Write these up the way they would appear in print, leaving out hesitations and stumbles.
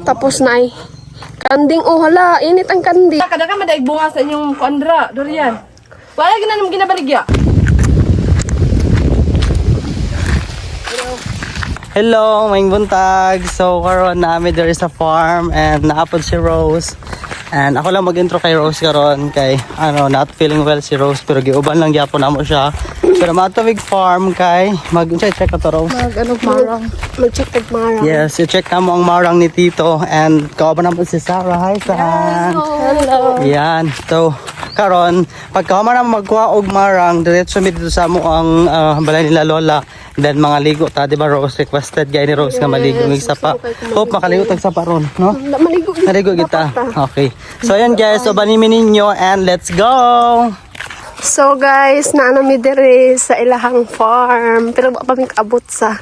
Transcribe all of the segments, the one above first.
Tapos na ay. Kanding, oh hala, init ang kanding. Kada ka madaig bunga sa inyong kuandra, durian. Wala gina nang ginabaligya. Hello, maing buntag. So karon namin there is a farm and naapod si Rose. And ako lang mag-intro kay Rose karon kay not feeling well si Rose pero giuban lang gyapon namo siya. Pero matawig farm kay mag-check to Rose. Marang. Mag-check tag marang. Yes, i-check na mo ang marang ni Tito and kauban naman si Sarah. Hi, San. Hello. Yan. So, karon pagka man magkuha og marang diretso mi dito sa mo ang balay nila Lola. Then mga ligo ta, di ba Rose? Requested gay ni Rose nga maligo ng isa pa. Hope makaligo tag sa paron, no? Maligo kita. Okay. So ayan guys, so banimin ninyo and let's go. So guys, naano mi diri sa ilahang farm. Pero wa pa mi kaabot sa.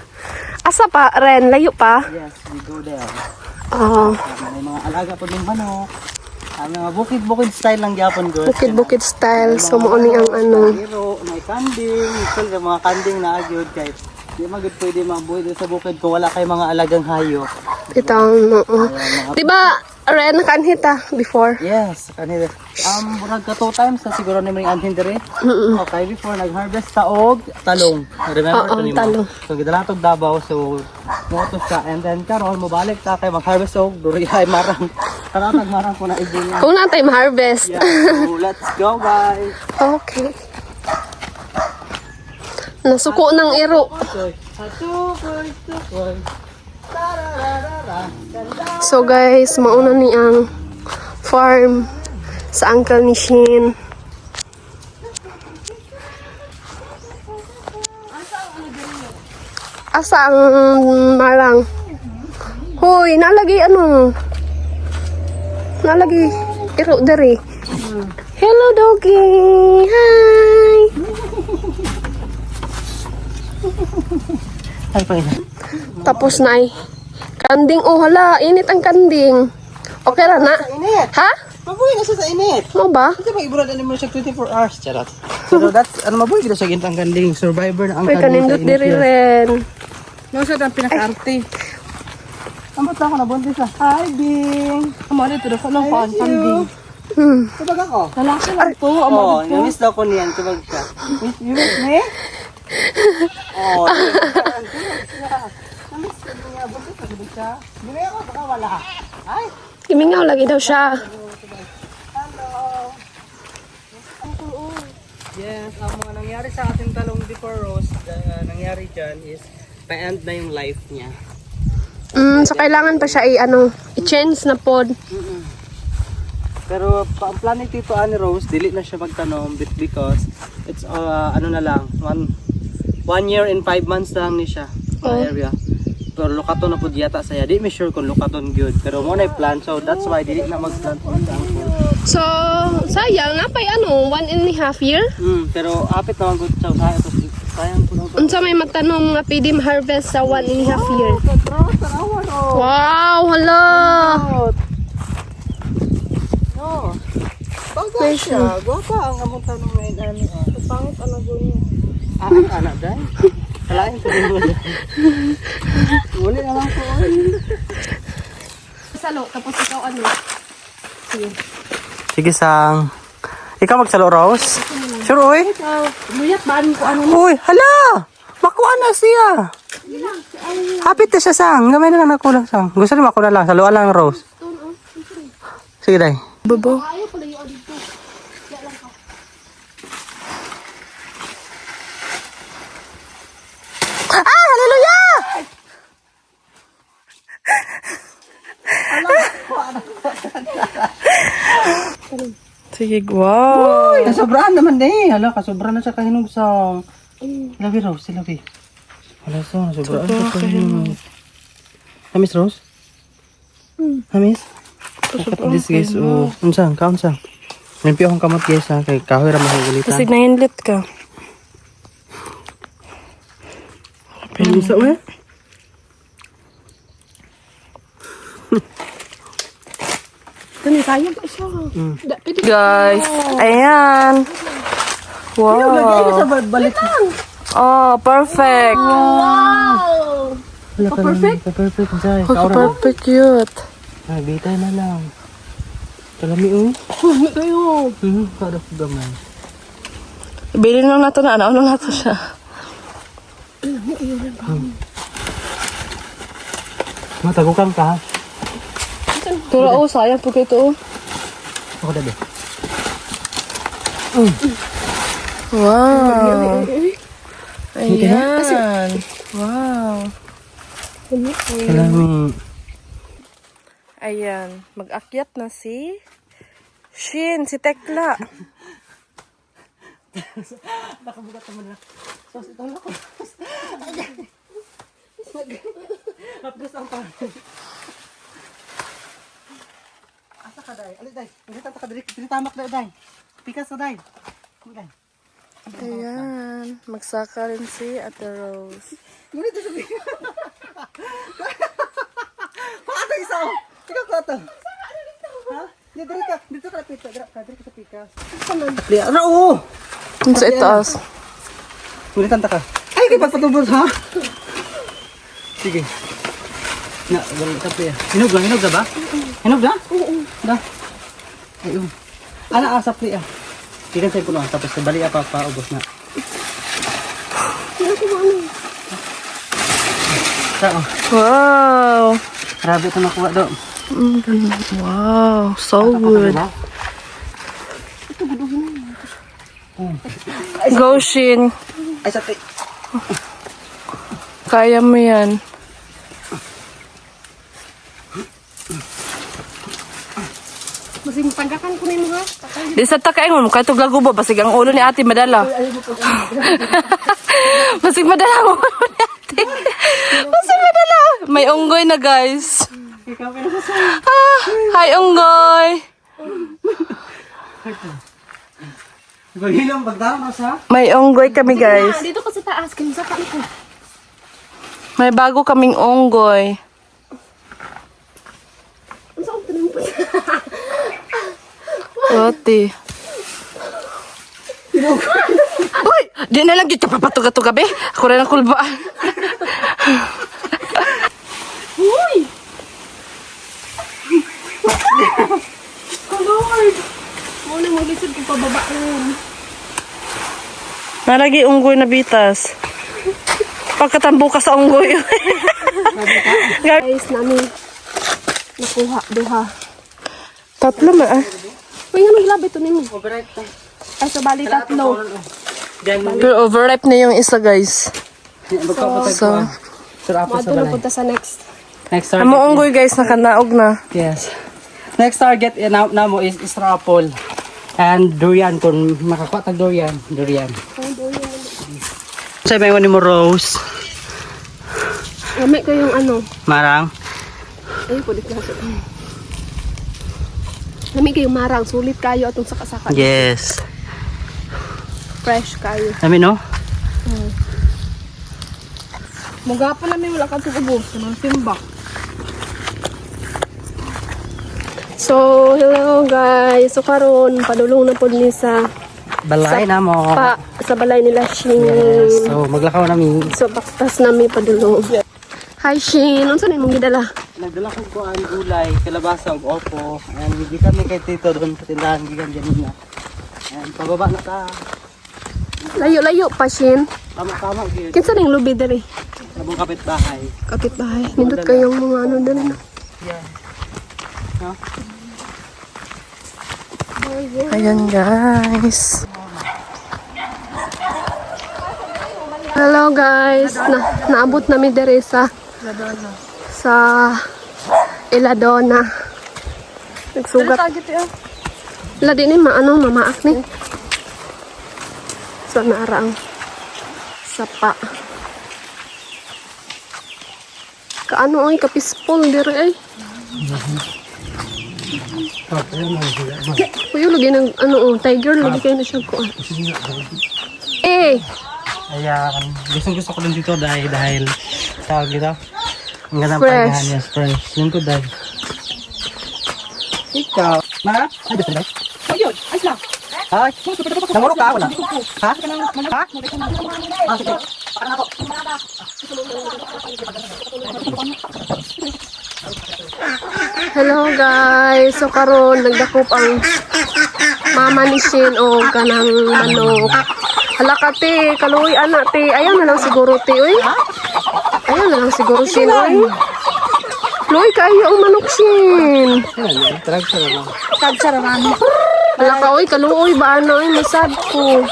Asa pa ren, layo pa? Yes, we go there. Oh, May mga alaga po ng manok. Mga bukid-bukid style lang gyapon good. bukid-bukid style. So mo ni ang ano. Pero may kanding, so mga kanding na agyod kay di magud pwede mabuhay dito sa bukid kung wala kay mga alagang hayop. Itang no. Di ba ren kanhita before? Yes, kanila. Murag ka 2 times na siguro ni mga anhin dire. Okay, before nag-harvest ta og talong. Remember to nimo? talong. So gidala tog Davao so motos ka and then karon mobalik ta kay mag-harvest og duri ay marang. Karon nagmarang ko na ibunya. Kung na tayo ma-harvest. Yeah, so let's go guys. Okay. Nasuko ng iro. So guys, mauna ni ang farm sa uncle ni Shin. Asa ang marang? Hoy, nalagi ano? Nalagi iro dere. Hello doggy. Hi. Ay pa ina. Tapos na ay. Kanding, oh hala, init ang kanding. Okay ra na? Init. Ha? Mabuhay na siya sa init. Mo ba? Kasi pag iburad mo siya 24 hours. Charot. So that's, mabuhay kita siya gintang kanding. Survivor na ang Uy, kanding sa kanindot init. diri ren. No sa ang pinaka-arte. Ambot ako na buntis na. Hi, Bing. Amo dito do sa lang pan kanding. Tubag ako. Lalaki lang to, amo Oh, dito. namiss daw ko niyan. Tubag siya. You miss me? Oh, namiss ko niya. Buntis na tubag siya. Bili ako, baka wala. Ay. Kimingaw lagi daw siya. Yes, ang mga nangyari sa ating talong before Rose, nangyari dyan is pa-end na yung life niya. So kailangan pa siya i-change na pod. Pero ang plan ni Tito Annie Rose, dili na siya magtanom because it's na lang, 1 year and 5 months lang ni siya sa area. Pero lukaton na po yata saya. Di me sure kung lukaton good. Pero mo na plan, so that's why dili na mag-plant po siya. So, sayang, napay 1.5 year? Pero apit naman good sa saya. Sayang po na. Unsa may magtanom nga pwede ma-harvest sa 1.5 year? Wow, hala! No. Baga siya. Gwapa ang among tanong ngayon ani. Pangit ano gunyo. Anak dai. Kalain ko din mo. Wala na lang ko. Salo tapos ikaw ano? Sige sang. Ikaw magsalo Rose? Sure oy. Luyat baan ko ano? Uy, hala! Makuha na siya. Hapit na siya sang. Gamay na lang nakulang sang. Gusto niyo makuha lang. Saluan lang Rose. Sige dai. Bobo. Hallelujah! Sige, wow. Kasobrahan naman eh. Hala, kasobrahan na siya kahinog sa... Labi Rose, labi. Hala, so, nasobrahan siya kahinog. Hamis Rose? Hamis? Look at this guys. Oh, unsang, kaunsang. Nanpi akong kamot guys ha. Kay kahoy ra mahugulitan. Kasi nainlit ka. Pinsa mo eh? Kani sayang pa siya. Guys, ayan. Wow. Lagay ka sa balik. Oh, perfect. Wala ka perfect? Perfect, Jai. Okay, perfect cute. Ay, bitay na lang. Kalami oh. Hindi kayo. Kada po gamay. Bilhin lang nato na. Ano nato siya? Matagukan ka. Tura sayang po kayo ito. Ako dabi. Wow. Ayan. Wow. Kalami. Ayan. Mag-akyat na si Shin, si Tekla. Nakabugat naman na. Sos, ito lang ako. Mapdos ang pa. Asa ka, Day? Alit, Day. Pagkita ka, Ditamak na, Day. Pikas ka, Day. Day. Ayan. Magsaka rin si Ate Rose. Ngunit ito sabi. Paano isa oh? Ikaw ko ito. Ha? Dito ka pita. Dito ka sa pikas. Ano oh? Kung sa itaas. Ngulitan ta ka. Ay, kay pagpatubos ha? Sige. Na, wala ka pa. Hinog na ba? Hinog na? Oo. Da. Ayun. Ana asap li ah. Tigan sa puno tapos bali pa paubos na. Saan? Wow. Grabe ito nakuha do. Wow. So good. Go, Shin. Ay, sati. Kaya mo yan. Masing pagakan ko na mo ha. Di sa takain mo, kahit ug lagubo, basig ang ulo ni ate madala. Basig madala ang ulo ni ate. Basig madala. May unggoy na, guys. Hi, unggoy. Bagilang bagdang sa. May unggoy kami, guys. Dito ka sa taas, kinsa ka ko. May bago kaming unggoy. Unsa ko tanong pa. Ate. Uy! Di na lang dito papatuga-tuga, be. Ako rin ang kulbaan. Uy! Oh Lord! Mo na maglisod ko pababa ron. Naragi unggoy na bitas. Pagkatambo ka sa unggoy. Guys, namin nakuha duha. Tatlo man ah. Uy, nga naglabi to nimo. Ay, sa bali tatlo. Pero overripe na yung isa, guys. So, Mato na punta sa next. Next target. amo unggoy, guys, nakanaog na. Yes. Next target na mo is apple. And durian kung makakuha tag durian. Sabi mo ni mo Rose. Gamit ko yung ano. Marang. Ay, pwede klase. Gamit ko yung marang. Sulit kayo atong saka-saka. Yes. Fresh kayo. Amin no? Muga pa namin wala kang ubos. Anong timbak? So, hello guys. So, karon padulong na po ni sa Balay na mo. sa balay nila Shin. Yes. So maglakaw namin. So, baktas namin padulong. Hi Shin. Unsa na imong gidala? Nagdala ko ko ang gulay, kalabasa ug opo. And hindi kami kay Tito doon sa tindahan gikan ganina. And pababa na ta. Layo-layo pa Shin. Tama gyud. Kinsa ning lubi diri? Labong kapitbahay. Kapitbahay. Nindot kayong mga ano dali na. Yeah. No? Ayan, guys. Hello guys. Naabot namin diri sa Iladona. Nagsugat. Ladi ni mamaak ni. So naarang sapa. Kaano ay kapispol diri ay. Kuya lagi ng tiger lagi kayo na siya ko. Eh, Ayan. Gusto ko din dito dahil tawag dito. Ang ganda Fresh. pagkahan niya. Fresh. Yun ko dahil. Ikaw. Ma? Ay, dito dahil. Ayun, ayos lang. Ha? Namuro ka? Wala? Ha? Ha? Ah, sige. Parang ako. Hello guys. So karon nagdakop ang mama ni Shin o kanang manok. Hala ka te, kaluoy anak te. Ayaw na lang siguro te, uy. Ayaw na lang siguro Shin, uy. Luoy kayo ang manok Shin. Tagsa naman. Hala ka, uy, kaluoy ba ano, uy, masad ko.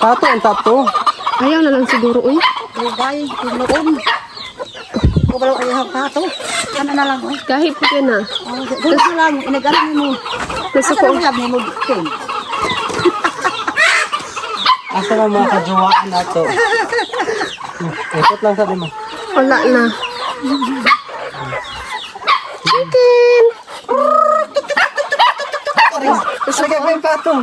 Tato, ang tato. Ayaw na lang siguro, uy. Bagay, tuluon. Ko ba ay hato? Ano na lang, Kahit po yan ah. Gusto lang, inagalan mo. Gusto ko. Lab ni mo dikin. Asa na mga kajuwaan na to? Ikot lang sa mo. Wala na. Chicken! Gusto ka yung patong.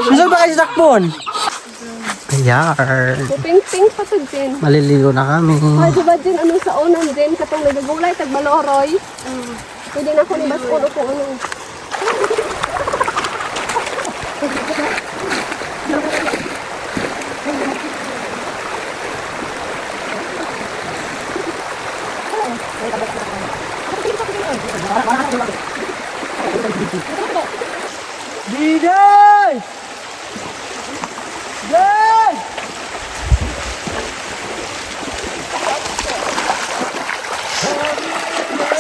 Gusto ba kayo sakpon? Kayar. Ping-ping pa to din. Maliligo na kami. Ay, diba din, ano sa unan din, katong nagagulay, tagbaloroy. Pwede na ko ni Baskon o kung ano. Diday! Diday!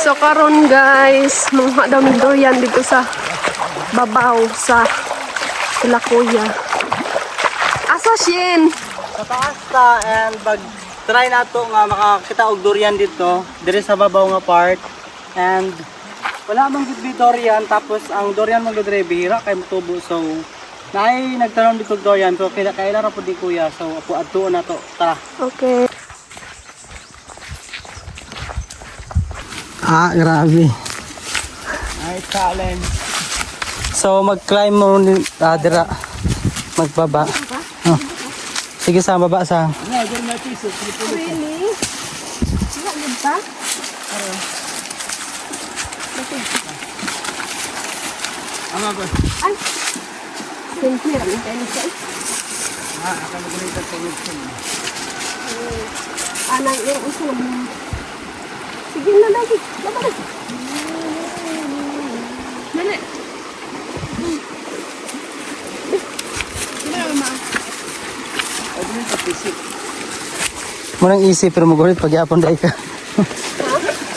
So karon guys, mga dami doyan dito sa babaw sa Lakuya. Asa Shin? Sa taas ta and try na to nga makakita og durian dito, dire sa babaw nga part. And wala mang gid durian, tapos ang durian man gid dire bihira kay mutubo, so naay nagtanom dito og durian pero kailan ra pud di kuya, so apo adtuon na to. Tara. Okay. Ah, grabe. Ay, challenge. So, mag-climb mo dira. Magbaba. Oh. Sige, sa baba sa. Really? Wala yun pa? Ay! Simple lang yung tennis eh. Akan mo rin ito. Anang yung uso lang. Sige na lagi. Labas. Dali. Munang easy pero magulit pag yapon dai ka.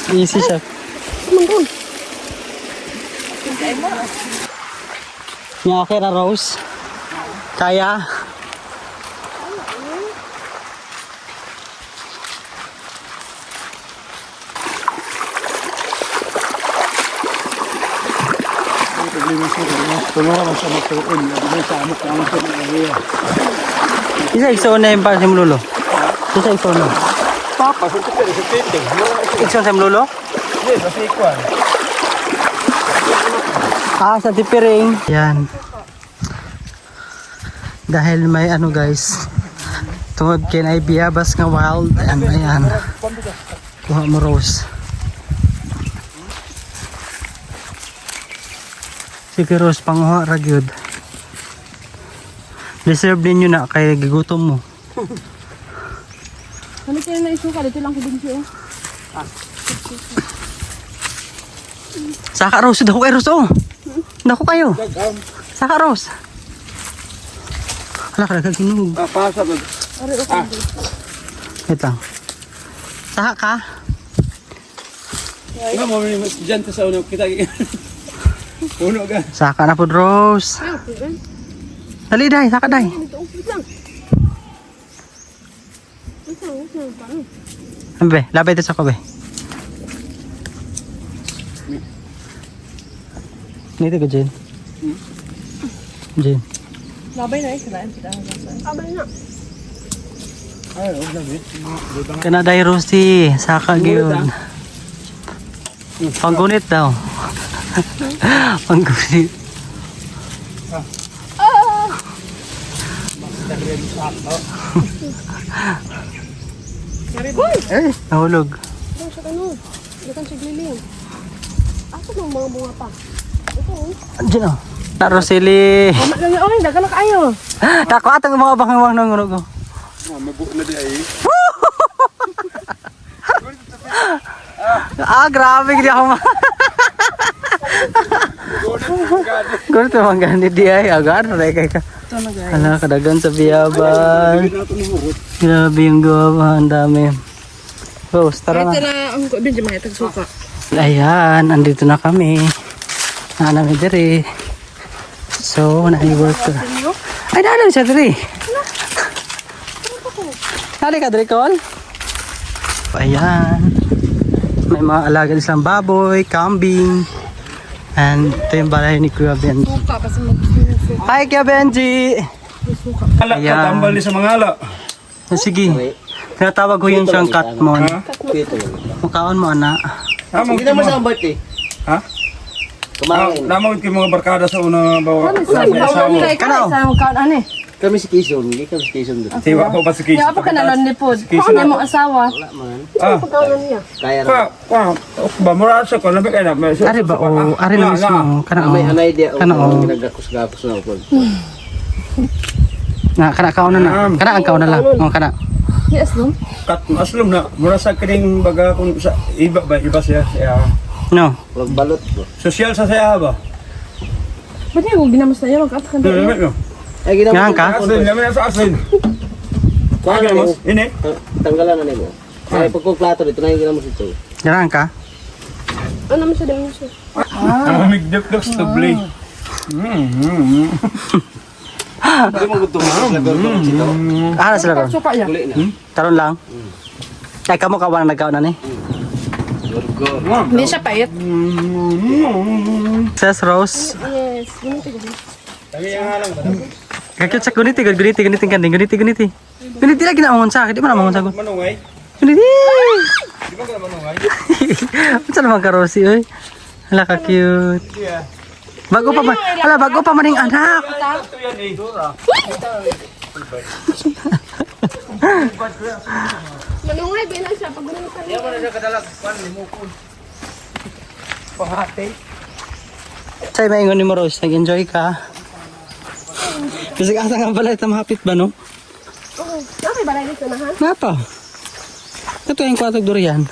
Easy siya. Manggun. Nya okay ra Rose. Kaya. Isa ikso na yung pa sa mlulo. Isa ikso na. Papa, sa tipir, sa titing. Ikso sa mlulo? Yes, sa ikuan. Ah, sa tipiring. Yan. Dahil may ano guys. Tungod kay biyabas nga wild. Ayan. Kuha mo Rose. Sige Rose, panguha ra gyud. Deserve ninyo na kay gigutom mo. Ano kayo na isuka dito lang kudin siya. Saka Rose, dako kay Rose oh. Dako kayo. Saka Rose. Hala ka nagkinog. Pasa ba? Wait lang. Saka ka. Nga mo rin dyan sa unang kita. Puno ka. Saka na po Rose. Dali day, saka day. Be, labay ito sa ko be. Nito ka Jen. Jen. Labay na isa lang. Abay na. Ay, huwag na bit. Kana day Rosie, saka gyud. Panggunit daw. Panggunit. Eh, nahulog. Ito siya ano. Ito siya gliling. Asa ng mga bunga pa? Ito oh. Andiyan oh. Na Roseli. Oy, dagan na kayo. Tako atong mga bangawang nang ko. Grabe gidi ako. Gusto man gani di ay agar na kay ka. Ala kadagan sa biyaban. Grabe yung gawa, ang dami. Rose, tara na. ang ko bin mga tagsuka. Ayan, andito na kami. Namin diri. So, na-work ko. Ay, nalang siya diri. Hali ka diri, Col? Ayan. May mga alaga silang baboy, kambing. And ito yung balay ni Kuya Benji. Hi, Kuya Benji! Ala Ayan. ka tambal ni sa mga ala. Sige. Tinatawag ko yun siyang Katmon. Mukhaon mo, anak. Among Hindi naman sa ang birthday. Ha? Kumain. Namang kay mga barkada sa una bawa. Sa asawa. Kanaw? Kami si Quezon. Hindi kami si Quezon doon. Tiwa ko pa si Kiss. Apa ka na lipod? Kiss Ano mo asawa? Ah. Kaya Pa, pa. Ba mura sa ko labi kay na. Ari ba? O, ari na mismo. Kanaw. may anay di ako Kanaw. ginagakos-gakos na ako. Na, kana na. Kana ang kauna lang. O, kana. Yes, no? Kat aslom na. Mura sa kining baga kung sa iba ba iba siya. No. Huwag balot ko. Social sa saya ba? Ba't niya kung ginamos na yun? Magkatakan na Labi ko. Ay, ginawa Ngayon ka? Asin, labi na sa asin. Kuha na Kaya mo. ini. Tanggalan na mo. Ay, pagkuklato dito na yung ginamos ito. Ganaan ka? Ano mo siya din siya? Ah, migdok sa blade. Hindi mo gusto mo. Lagar ko dito. Ah, sila ron. Suka yan. Kuli na. Taron lang. Ay, kamo ka ba na nagkaon na ni? Burger. Hindi siya pait. Ses Rose. Yes. Sabi nga lang ba? Kakit sa guniti kanding. Guniti lagi na amongon sa akin. Di man amongon sa akin. Manungay. Guniti! Di ba ka manungay? Ano naman ka, Rosie, oy? Hala ka cute. Bago pa maning anak. Ito yan eh. Manungay, bilang siya. Pag gumawa Yan mo na siya kadalag. Pan, limukon. Pahati. Say, maingon ni mo, Rose. Nag-enjoy ka. Kasi asa nga pala ito mahapit ba, no? Oo. Okay, balay dito na ha? Napa? Ito yung kwatog durian.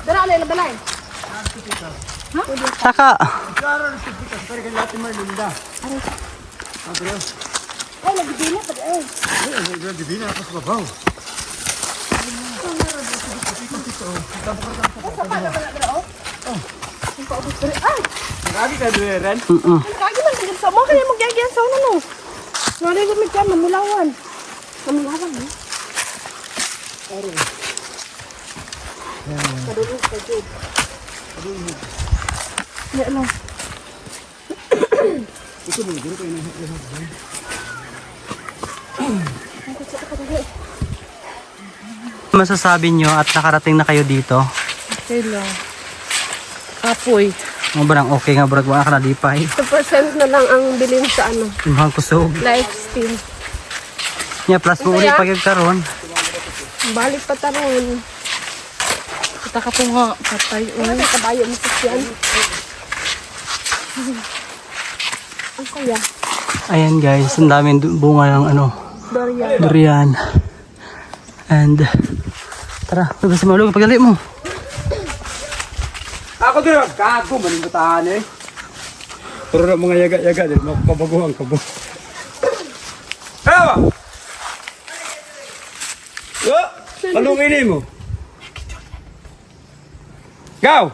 Dara, alay na balay. Saka. Ay, nagdila pa ay. Lagi ka duweren. Kagi man tigil sa mo kaya magyagyan sa ano no. Nari ko mi kan mamulawan. Mamulawan no. Ya lang. Masasabi nyo at nakarating na kayo dito? Okay lang. Apoy. Mga barang okay nga, barang wala ka na dipay. 2% na lang ang bilin sa ano, Mahal kusog. lifestyle. Nya, plus mo ulit pagkakaroon. Balik pa taron. Kita ka po nga. Patay. Ano kabayo mo sa siyan? Ang saya. Ayan guys, ang daming bunga ng ano, Dorian. durian. And, tara, pagkas mo ulo, pagdali mo. Ako din, kago, maningkutahan eh. Pero na mga yaga-yaga din, mapabaguhan ka ba? Hawa! Anong ini mo? Gaw!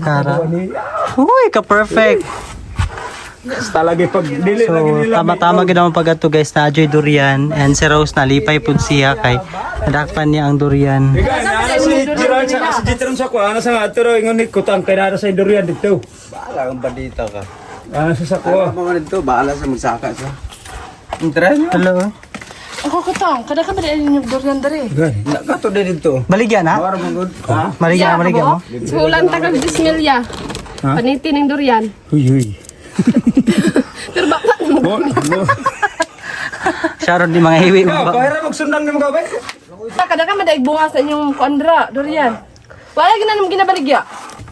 Tara. Uy, ka-perfect. Talagi pag dili So, lagi nila. tama-tama ginawa pag ato guys na Ajoy durian and si Rose nalipay pud siya kay nadakpan niya ang durian. Ika, nana si Jiran sa si Jitron sa kuha, sa nga pero ingon ni kutang kay nara sa durian dito. Baala kang bandita ka. Sa kuha. Mga dito, baala sa magsaka sa. Hello. Ako katang. Kada ka ba yung durian dari? Nakato din dito. Baligyan ha? Para mong good. Ha? Baligyan mo. Sulan tagal dismilya. Paniti ng durian. Huy huy. Pero baka Mo. Sharon di mga hiwi. Gaw, kahira magsundang ni mga gaw. Kada ka madaig bunga sa inyong kondra. Durian. Wala ginanong ginabaligya.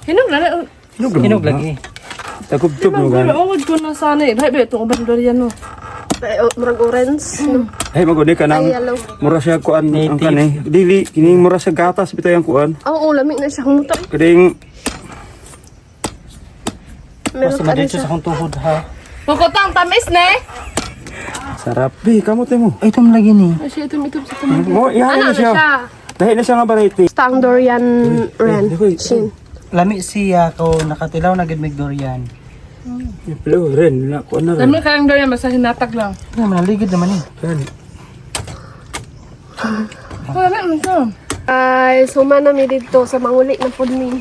Hinog na. Hinog lagi. Takub-tub mo Pero gan. awad ko na sana eh. Dahil ba itong ubad durian no. Murag orange. No? Ay maguni ka nang Ay, yellow. mura siya kuan ang Native. kanay. Dili kining mura sa gatas bitaw ang kuan. Oo, lamig na siya. Humutay. Kading Meron Basta pa rin madito siya. sa akong tuhod ha. Kukutang tamis ne. sarap. Bi, kamot mo. Ay, ito lagi ni. Ay siya itom sa tumagal. Mo, ihain Ano na na siya. siya? Dahil na siya nga variety. Stang durian ren. Chin. Lami siya ko nakatilaw na gid mig durian. Pero ren na kuan na ren. Dami kayang durian basta hinatag lang. Ay, manaligid naman eh. Ren. Wala na ito. Ay, sumanami dito sa manguli na pudmi.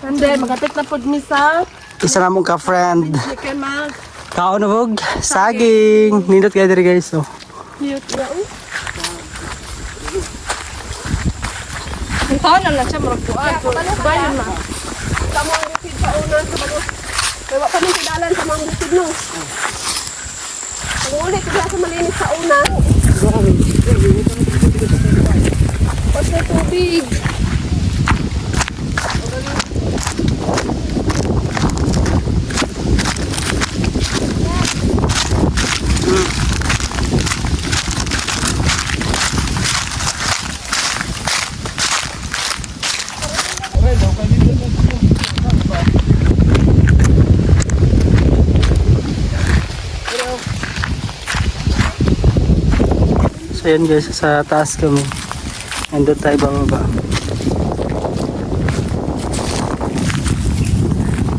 Hindi, magapit na pod mi sa Isa na mong ka-friend. chicken mag. Kaon na bog. Saging. Nindot kayo diri guys. Oh. Cute na. Ang taon na lang siya maragpuan. Bayan na. Sa mga bukid sa una, sa mga... Kaya pa rin kidalan sa mga bukid no. Manguli ko sa malinis sa una. Pati tubig. So yun guys, sa taas kami. Nandun tayo bababa.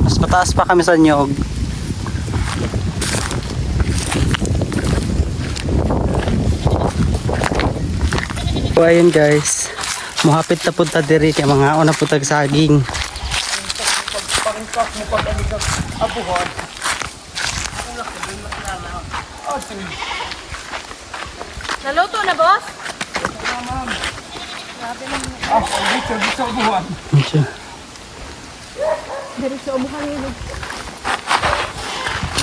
Mas mataas pa kami sa nyog. So ayun guys, muhapit na punta diri kay mga una putag saging. Naluto na, boss? Medyo. Dari sa umuhan yun.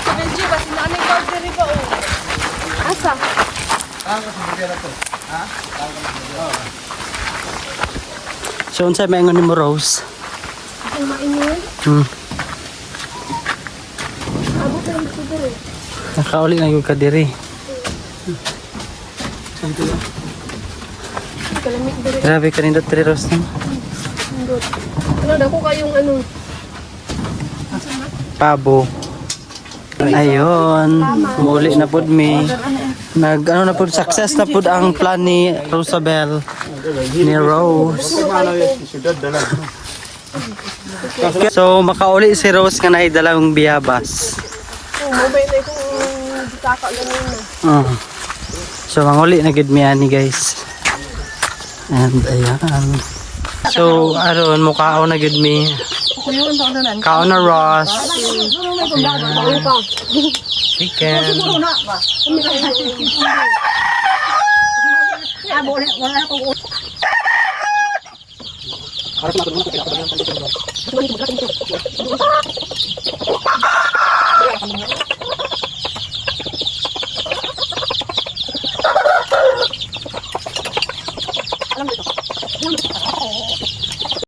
Benji, basi na anong order ko. Asa? So unsa may ingon nimo Rose? Ang mainit. Abot na dito diri. Nakauli na yung kadiri. Kalamig diri. Grabe ka nindot diri Rose. No? Ano, dako kayong ano. Pabo. Ayun, muli na pud mi. Nag ano na pud success na pud ang plan ni Rosabel ni Rose. So makauli si Rose nga naay dalawang biyabas. Mobile na itong bitaka ganyan na. So manguli na gid mi ani guys. And ayan. So aron mukaon na gid mi. Kaon na Ross. Ano ka? Chicken.